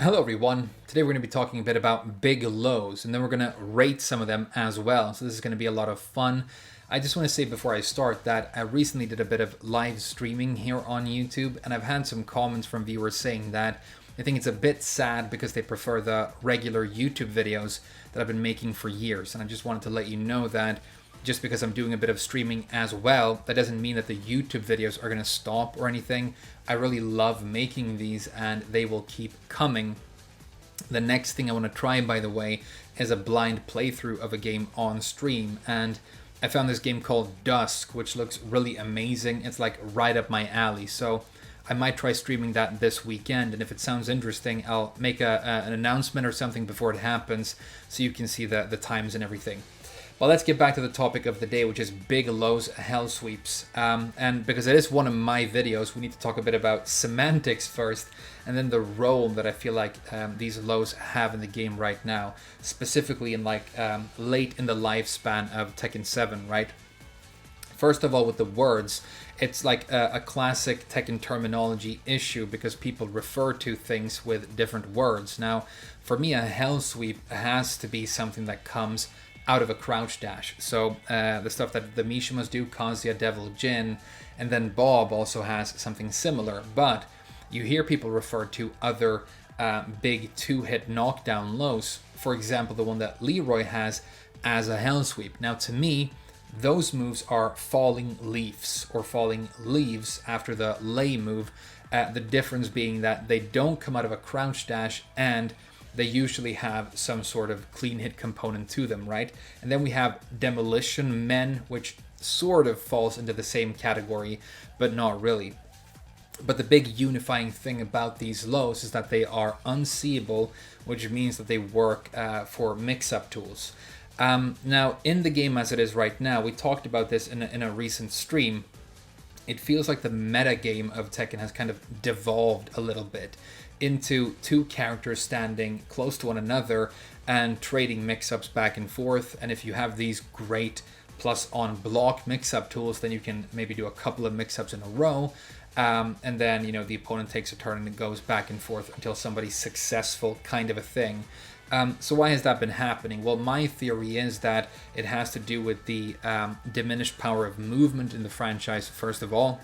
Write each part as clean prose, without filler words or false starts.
Hello everyone, today we're going to be talking a bit about big lows and then we're going to rate some of them as well. So this is going to be a lot of fun. I just want to say before I start that I recently did a bit of live streaming here on YouTube and I've had some comments from viewers saying that I think it's a bit sad because they prefer the regular YouTube videos that I've been making for years. And I just wanted to let you know that just because I'm doing a bit of streaming as well, that doesn't mean that the YouTube videos are going to stop or anything. I really love making these and they will keep coming. The next thing I want to try, by the way, is a blind playthrough of a game on stream. And I found this game called Dusk, which looks really amazing. It's like right up my alley. So I might try streaming that this weekend. And if it sounds interesting, I'll make an announcement or something before it happens so you can see the times and everything. Well, let's get back to the topic of the day, which is big lows, Hellsweeps. And because it is one of my videos, we need to talk a bit about semantics first, and then the role that I feel like these lows have in the game right now, specifically in late in the lifespan of Tekken 7, right? First of all, with the words, it's like a classic Tekken terminology issue because people refer to things with different words. Now, for me, a Hellsweep has to be something that comes out of a crouch dash. So the stuff that the Mishimas do, Kazuya, Devil, Jin, and then Bob also has something similar. But you hear people refer to other big two-hit knockdown lows. For example, the one that Leroy has as a Hellsweep. Now to me, those moves are falling leaves or falling leaves after the Lei move. The difference being that they don't come out of a crouch dash and they usually have some sort of clean hit component to them, right? And then we have Demolition Men, which sort of falls into the same category, but not really. But the big unifying thing about these lows is that they are unseeable, which means that they work for mix-up tools. Now, in the game as it is right now, we talked about this in a recent stream. It feels like the meta game of Tekken has kind of devolved a little bit into two characters standing close to one another and trading mix-ups back and forth. And if you have these great plus on block mix-up tools, then you can maybe do a couple of mix-ups in a row. And then, the opponent takes a turn and it goes back and forth until somebody's successful, kind of a thing. So why has that been happening? Well, my theory is that it has to do with the diminished power of movement in the franchise, first of all,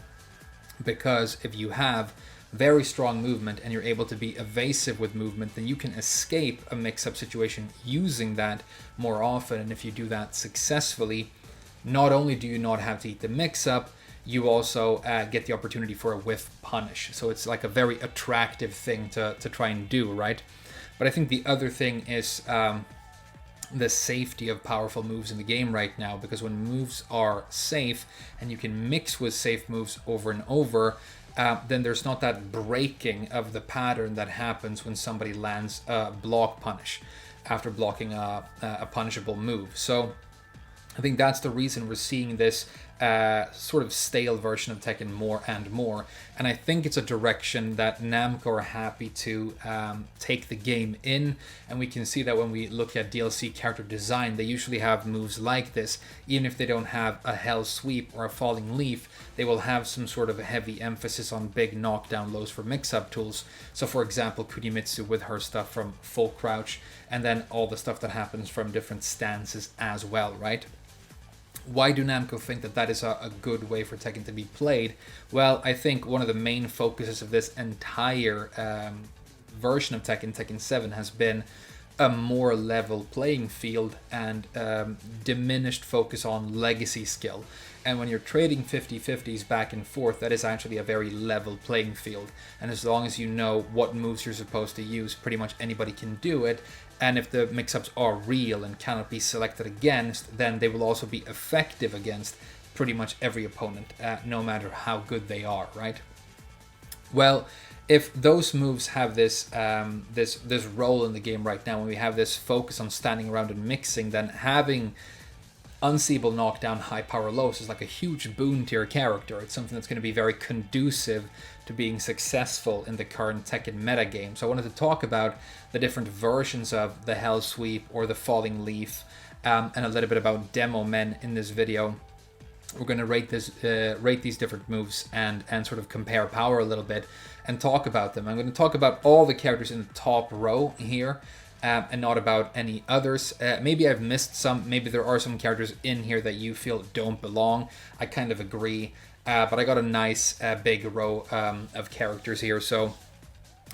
because if you have very strong movement and you're able to be evasive with movement, then you can escape a mix-up situation using that more often. And if you do that successfully, not only do you not have to eat the mix-up, you also get the opportunity for a whiff punish. So it's like a very attractive thing to try and do, right? But I think the other thing is the safety of powerful moves in the game right now, because when moves are safe and you can mix with safe moves over and over, then there's not that breaking of the pattern that happens when somebody lands a block punish after blocking a punishable move. So I think that's the reason we're seeing this sort of stale version of Tekken more and more. And I think it's a direction that Namco are happy to take the game in. And we can see that when we look at DLC character design, they usually have moves like this. Even if they don't have a Hellsweep or a Falling Leaf, they will have some sort of a heavy emphasis on big knockdown lows for mix-up tools. So for example, Kunimitsu with her stuff from full crouch, and then all the stuff that happens from different stances as well, right? Why do Namco think that that is a good way for Tekken to be played? Well, I think one of the main focuses of this entire version of Tekken, Tekken 7, has been a more level playing field and diminished focus on legacy skill. And when you're trading 50-50s back and forth, that is actually a very level playing field. And as long as you know what moves you're supposed to use, pretty much anybody can do it. And if the mix-ups are real and cannot be selected against, then they will also be effective against pretty much every opponent, no matter how good they are, right? Well, if those moves have this this role in the game right now, when we have this focus on standing around and mixing, then having unseeable knockdown high power lows is like a huge boon to your character. It's something that's going to be very conducive to being successful in the current Tekken meta game. So I wanted to talk about the different versions of the Hellsweep or the Falling Leaf, and a little bit about Demo Men in this video. We're going to rate these different moves and sort of compare power a little bit. and talk about them. I'm going to talk about all the characters in the top row here, and not about any others. Maybe I've missed some. Maybe there are some characters in here that you feel don't belong. I kind of agree. But I got a nice big row of characters here. So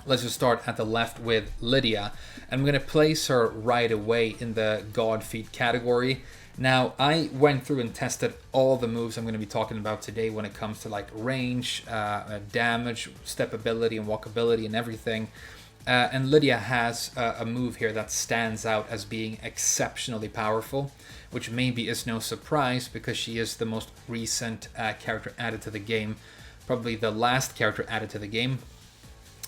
let's just start at the left with Lydia. I'm going to place her right away in the God Feet category. Now, I went through and tested all the moves I'm going to be talking about today when it comes to like range, damage, step ability, and walkability, and everything. And Lydia has a move here that stands out as being exceptionally powerful, which maybe is no surprise because she is the most recent character added to the game, probably the last character added to the game.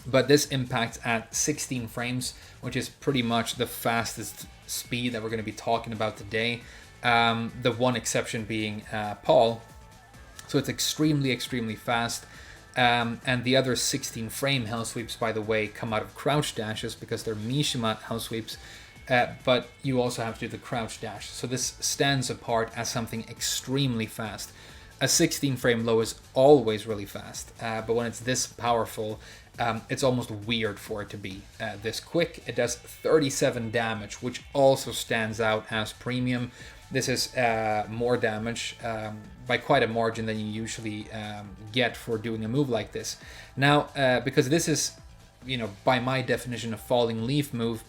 But this impacts at 16 frames, which is pretty much the fastest speed that we're going to be talking about today. The one exception being Paul. So it's extremely, extremely fast. And the other 16 frame Hellsweeps, by the way, come out of crouch dashes because they're Mishima Hellsweeps, but you also have to do the crouch dash. So this stands apart as something extremely fast. A 16 frame low is always really fast, but when it's this powerful, it's almost weird for it to be this quick. It does 37 damage, which also stands out as premium. This is more damage by quite a margin than you usually get for doing a move like this. Now, because this is, by my definition, a falling leaf move,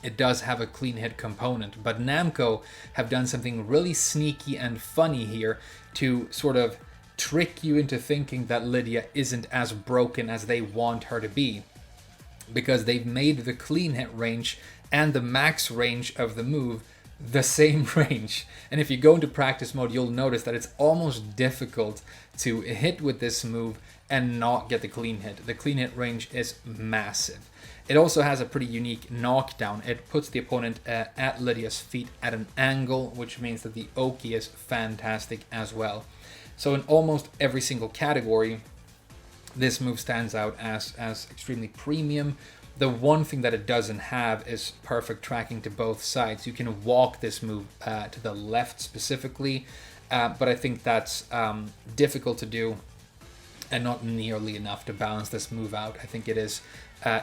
it does have a clean hit component. But Namco have done something really sneaky and funny here to sort of trick you into thinking that Lydia isn't as broken as they want her to be, because they've made the clean hit range and the max range of the move the same range. And if you go into practice mode, you'll notice that it's almost difficult to hit with this move and not get the clean hit. The clean hit range is massive. It also has a pretty unique knockdown. It puts the opponent at Lydia's feet at an angle, which means that the Oki is fantastic as well. So in almost every single category, this move stands out as extremely premium. The one thing that it doesn't have is perfect tracking to both sides. You can walk this move to the left specifically, but I think that's difficult to do and not nearly enough to balance this move out. I think it is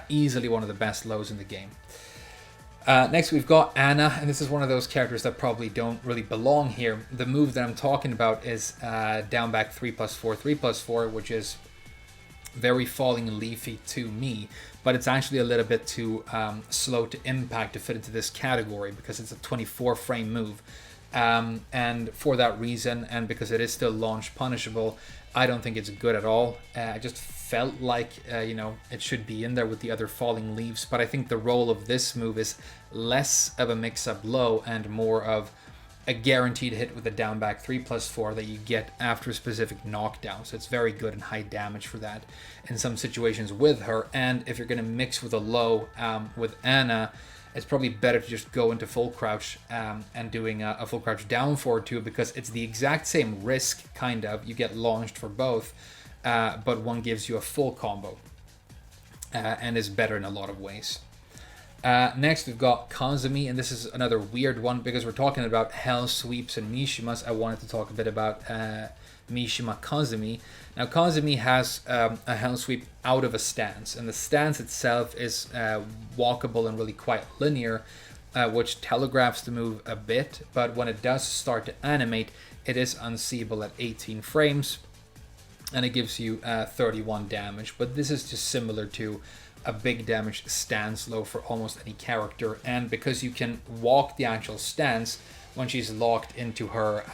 easily one of the best lows in the game. Next we've got Anna, and this is one of those characters that probably don't really belong here. The move that I'm talking about is down back 3+4, 3+4, which is very falling leafy to me, but it's actually a little bit too slow to impact to fit into this category because it's a 24 frame move. And for that reason, and because it is still launch punishable, I don't think it's good at all. I just felt like it should be in there with the other falling leaves, but I think the role of this move is less of a mix-up low and more of a guaranteed hit with a down back 3+4 that you get after a specific knockdown. So it's very good and high damage for that in some situations with her. And if you're going to mix with a low with Anna, it's probably better to just go into full crouch and doing a full crouch down forward too, because it's the exact same risk, kind of. You get launched for both, but one gives you a full combo and is better in a lot of ways. Next we've got Kazumi, and this is another weird one because we're talking about Hellsweeps and Mishimas. I wanted to talk a bit about Mishima Kazumi. Now Kazumi has a Hellsweep out of a stance, and the stance itself is walkable and really quite linear, which telegraphs the move a bit, but when it does start to animate, it is unseeable at 18 frames, and it gives you 31 damage. But this is just similar to a big damage stance low for almost any character, and because you can walk the actual stance when she's locked into her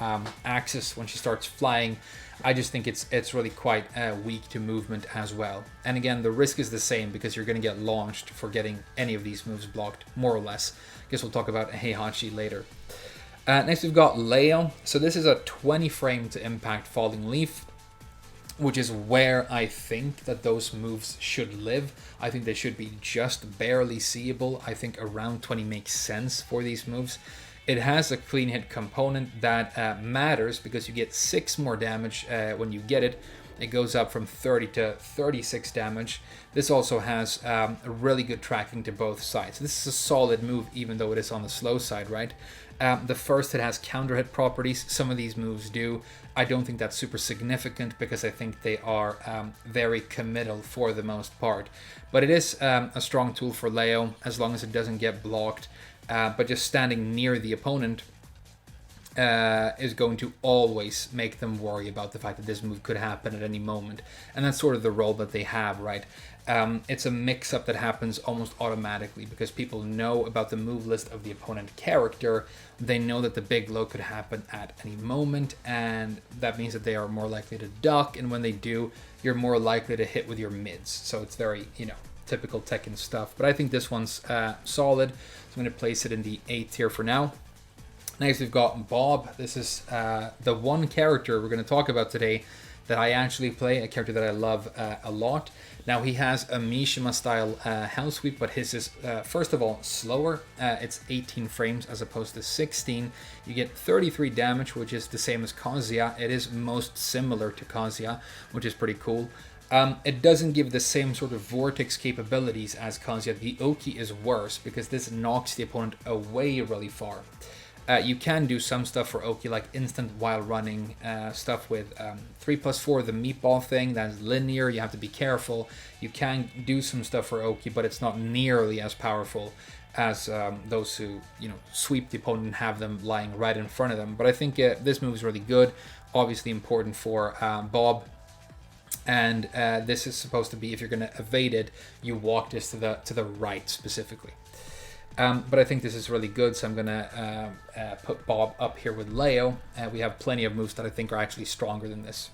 axis when she starts flying, I just think it's really quite weak to movement as well. And again, the risk is the same because you're going to get launched for getting any of these moves blocked, more or less. I guess we'll talk about Heihachi later. Next we've got Leo. So this is a 20 frame to impact falling leaf, which is where I think that those moves should live. I think they should be just barely seeable. I think around 20 makes sense for these moves. It has a clean hit component that matters because you get 6 more damage when you get it, It goes up from 30 to 36 damage. This also has a really good tracking to both sides. This is a solid move, even though it is on the slow side, right? The first hit has counter hit properties. Some of these moves do. I don't think that's super significant because I think they are very committal for the most part. But it is a strong tool for Leo as long as it doesn't get blocked. But just standing near the opponent is going to always make them worry about the fact that this move could happen at any moment. And that's sort of the role that they have, right? It's a mix-up that happens almost automatically because people know about the move list of the opponent character. They know that the big low could happen at any moment, and that means that they are more likely to duck, and when they do, you're more likely to hit with your mids. So it's very, typical Tekken stuff. But I think this one's solid, so I'm going to place it in the A tier for now. Next, we've got Bob. This is the one character we're going to talk about today that I actually play, a character that I love a lot. Now, he has a Mishima-style Hellsweep, but his is, first of all, slower. It's 18 frames as opposed to 16. You get 33 damage, which is the same as Kazuya. It is most similar to Kazuya, which is pretty cool. It doesn't give the same sort of vortex capabilities as Kazuya. The Oki is worse because this knocks the opponent away really far. You can do some stuff for Oki, like instant while running, stuff with 3+4, the meatball thing, that's linear, you have to be careful. You can do some stuff for Oki, but it's not nearly as powerful as those who, sweep the opponent and have them lying right in front of them. But I think this move is really good, obviously important for Bob. And this is supposed to be, if you're going to evade it, you walk this to the right specifically. But I think this is really good, so I'm going to put Bob up here with Leo. We have plenty of moves that I think are actually stronger than this.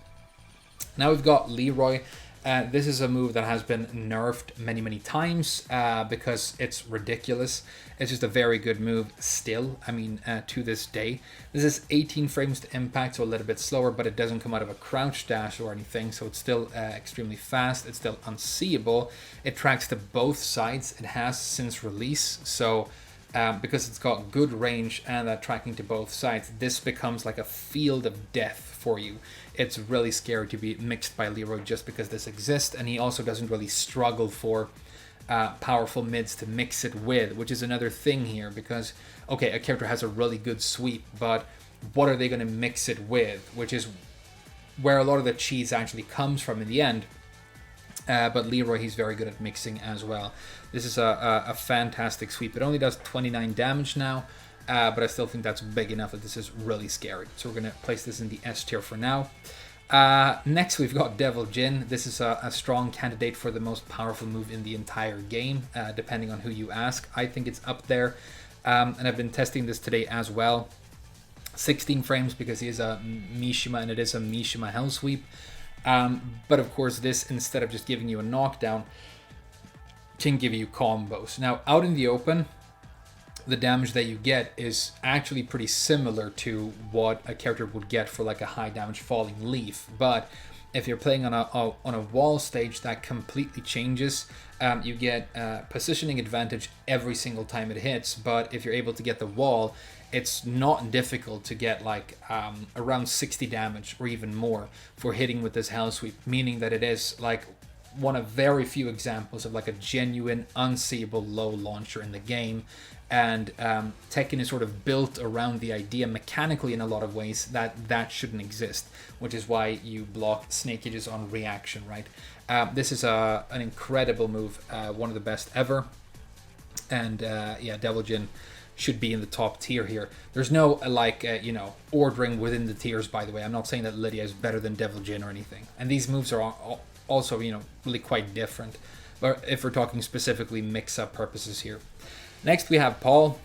Now we've got Leroy. This is a move that has been nerfed many times because it's ridiculous. It's just a very good move still, to this day. This is 18 frames to impact, so a little bit slower, but it doesn't come out of a crouch dash or anything, so it's still extremely fast. It's still unseeable. It tracks to both sides. It has since release, so because it's got good range and that tracking to both sides, this becomes like a field of death for you. It's really scary to be mixed by Leroy just because this exists, and he also doesn't really struggle for powerful mids to mix it with, which is another thing here because, okay, a character has a really good sweep, but what are they going to mix it with, which is where a lot of the cheese actually comes from in the end. But Leroy, he's very good at mixing as well. This is a fantastic sweep. It only does 29 damage now, but I still think that's big enough that this is really scary. So we're going to place this in the S tier for now. Next, we've got Devil Jin. This is a strong candidate for the most powerful move in the entire game, depending on who you ask. I think it's up there, and I've been testing this today as well. 16 frames because he is a Mishima, and it is a Mishima Hellsweep. But of course, this, instead of just giving you a knockdown, can give you combos. Now, out in the open, the damage that you get is actually pretty similar to what a character would get for like a high damage falling leaf. But if you're playing on a wall stage, that completely changes. You get positioning advantage every single time it hits. But if you're able to get the wall, it's not difficult to get like around 60 damage or even more for hitting with this Hellsweep, meaning that it is like one of very few examples of like a genuine unseeable low launcher in the game. And Tekken is sort of built around the idea mechanically in a lot of ways that shouldn't exist, which is why you block snake edges on reaction, right? This is an incredible move, one of the best ever. And yeah, Devil Jin should be in the top tier here. There's no ordering within the tiers, by the way. I'm not saying that Lydia is better than Devil Jin or anything. And these moves are also, really quite different. But if we're talking specifically mix-up purposes here. Next, we have Paul.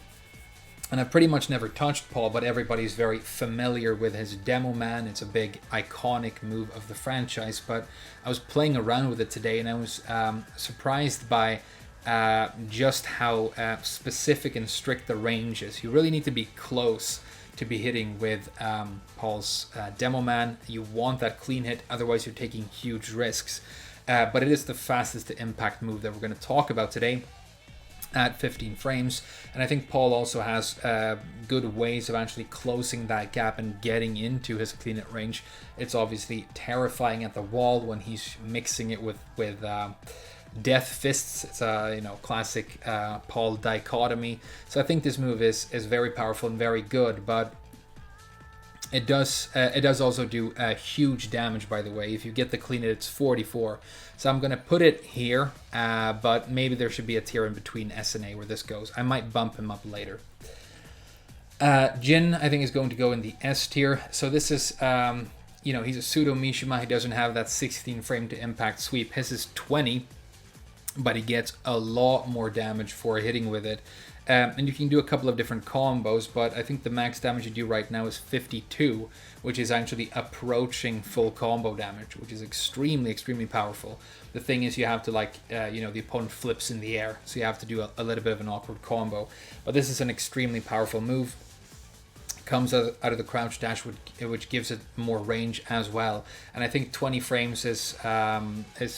And I've pretty much never touched Paul, but everybody's very familiar with his Demo Man. It's a big iconic move of the franchise. But I was playing around with it today, and I was surprised by just how specific and strict the range is. You really need to be close to be hitting with Paul's Demo Man. You want that clean hit, otherwise you're taking huge risks. But it is the fastest to impact move that we're going to talk about today. at 15 frames. And I think Paul also has good ways of actually closing that gap and getting into his clean hit range. It's obviously terrifying at the wall when he's mixing it with death fists. It's a classic Paul dichotomy. So I think this move is very powerful and very good, but it does also do huge damage, by the way. If you get the clean hit, it's 44. So I'm going to put it here, but maybe there should be a tier in between S and A where this goes. I might bump him up later. Jin, I think, is going to go in the S tier. So this is, he's a pseudo Mishima. He doesn't have that 16 frame to impact sweep. His is 20, but he gets a lot more damage for hitting with it. And you can do a couple of different combos, but I think the max damage you do right now is 52, which is actually approaching full combo damage, which is extremely, extremely powerful. The thing is, you have to the opponent flips in the air, so you have to do a little bit of an awkward combo. But this is an extremely powerful move. Comes out of the crouch dash, which gives it more range as well. And I think 20 frames is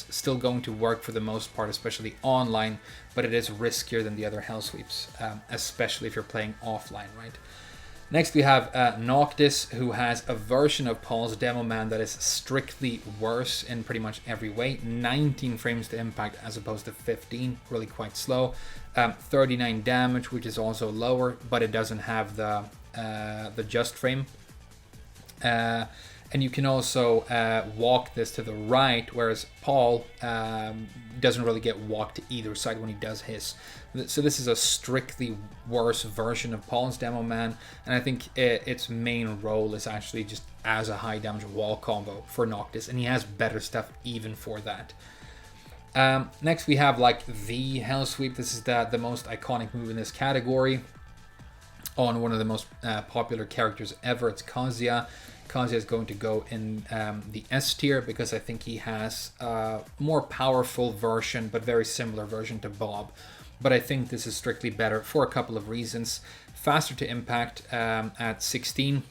still going to work for the most part, especially online, but it is riskier than the other Hellsweeps, especially if you're playing offline, right? Next we have Noctis, who has a version of Paul's Demo Man that is strictly worse in pretty much every way. 19 frames to impact as opposed to 15, really quite slow. 39 damage, which is also lower, but it doesn't have the just frame. And you can also walk this to the right, whereas Paul doesn't really get walked to either side when he does his. So this is a strictly worse version of Paul's Demo Man, and I think its main role is actually just as a high damage wall combo for Noctis, and he has better stuff even for that. Next we have the Hellsweep. This is the most iconic move in this category on one of the most popular characters ever. It's Kazuya. Kazuya is going to go in the S tier because I think he has a more powerful version, but very similar version to Bob. But I think this is strictly better for a couple of reasons. Faster to impact at 16.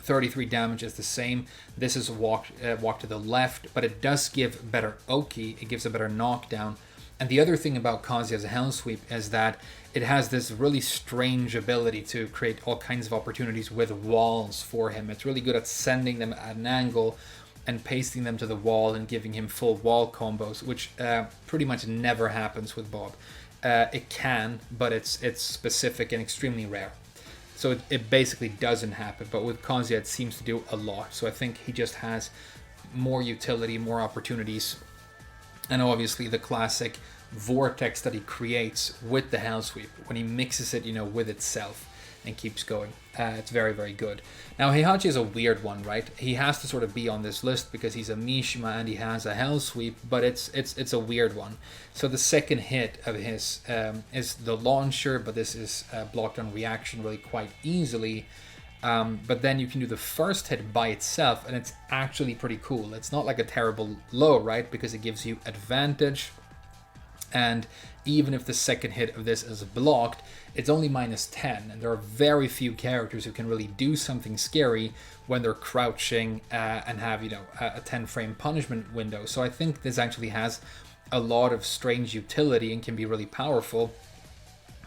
33 damage is the same. This is walk to the left, but it does give better Oki. It gives a better knockdown. And the other thing about Kazuya's Hellsweep is that it has this really strange ability to create all kinds of opportunities with walls for him. It's really good at sending them at an angle and pasting them to the wall and giving him full wall combos, which pretty much never happens with Bob. It can, but it's specific and extremely rare. So it basically doesn't happen, but with Kazuya it seems to do a lot. So I think he just has more utility, more opportunities, and obviously the classic vortex that he creates with the Hellsweep when he mixes it, with itself and keeps going. It's very, very good. Now Heihachi is a weird one, right? He has to sort of be on this list because he's a Mishima and he has a Hellsweep, but it's a weird one. So the second hit of his is the launcher, but this is blocked on reaction really quite easily. But then you can do the first hit by itself, and it's actually pretty cool. It's not like a terrible low, right? Because it gives you advantage. And even if the second hit of this is blocked, it's only -10. And there are very few characters who can really do something scary when they're crouching and have, a 10 frame punishment window. So I think this actually has a lot of strange utility and can be really powerful.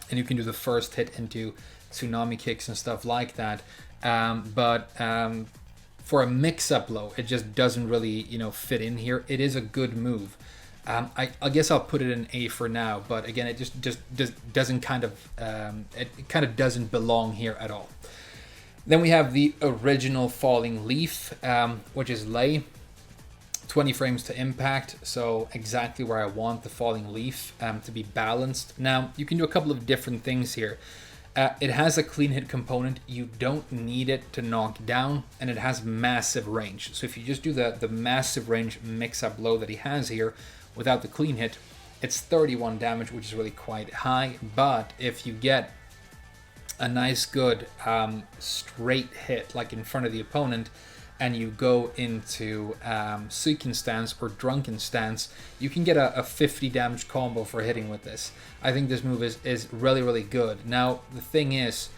And you can do the first hit into tsunami kicks and stuff like that. But for a mix-up low, it just doesn't really, fit in here. It is a good move. I guess I'll put it in A for now, but again, it just doesn't it kind of doesn't belong here at all. Then we have the original Falling Leaf, which is Lei. 20 frames to impact, so exactly where I want the Falling Leaf to be balanced. Now, you can do a couple of different things here. It has a clean hit component. You don't need it to knock down, and it has massive range. So if you just do the massive range mix-up low that he has here without the clean hit, it's 31 damage, which is really quite high. But if you get a nice good straight hit like in front of the opponent, and you go into Suiken stance or Drunken stance, you can get a 50 damage combo for hitting with this. I think this move is really, really good. Now, the thing is,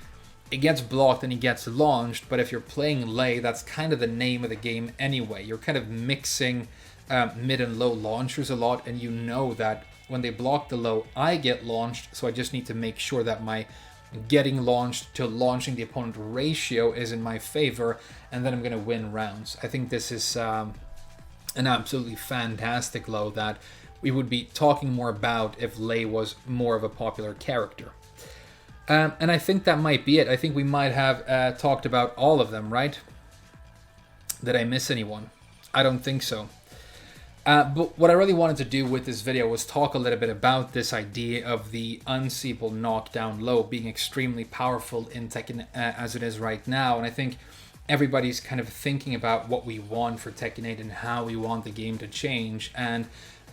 it gets blocked and he gets launched, but if you're playing Lei, that's kind of the name of the game anyway. You're kind of mixing mid and low launchers a lot, and you know that when they block the low, I get launched. So I just need to make sure that my getting launched to launching the opponent ratio is in my favor, and then I'm going to win rounds. I think this is an absolutely fantastic low that we would be talking more about if Lei was more of a popular character. And I think that might be it. I think we might have talked about all of them, right? Did I miss anyone? I don't think so. But what I really wanted to do with this video was talk a little bit about this idea of the unseeable knockdown low being extremely powerful in Tekken as it is right now. And I think everybody's kind of thinking about what we want for Tekken 8 and how we want the game to change. And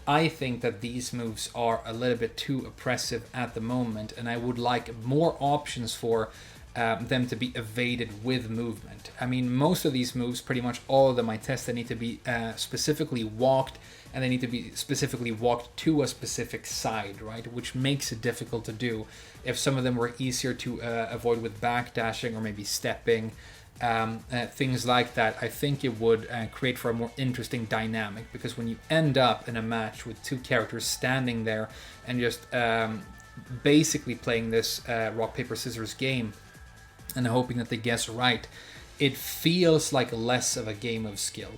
I think that these moves are a little bit too oppressive at the moment, and I would like more options for them to be evaded with movement. I mean, most of these moves, pretty much all of them I tested, need to be specifically walked, and they need to be specifically walked to a specific side, right? Which makes it difficult to do. If some of them were easier to avoid with backdashing or maybe stepping, things like that, I think it would create for a more interesting dynamic, because when you end up in a match with two characters standing there and just basically playing this rock, paper, scissors game and hoping that they guess right, it feels like less of a game of skill.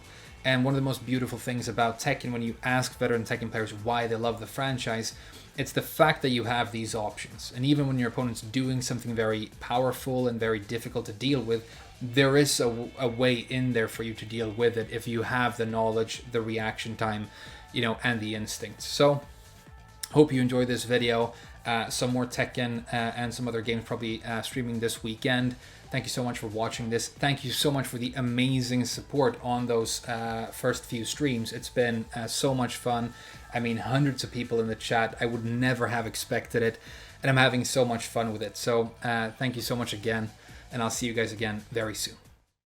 And one of the most beautiful things about Tekken, when you ask veteran Tekken players why they love the franchise, it's the fact that you have these options. And even when your opponent's doing something very powerful and very difficult to deal with, there is a way in there for you to deal with it if you have the knowledge, the reaction time, you know, and the instincts. So, hope you enjoyed this video. Some more Tekken and some other games probably streaming this weekend. Thank you so much for watching this. Thank you so much for the amazing support on those first few streams. It's been so much fun. I mean, hundreds of people in the chat. I would never have expected it, and I'm having so much fun with it. So thank you so much again, and I'll see you guys again very soon.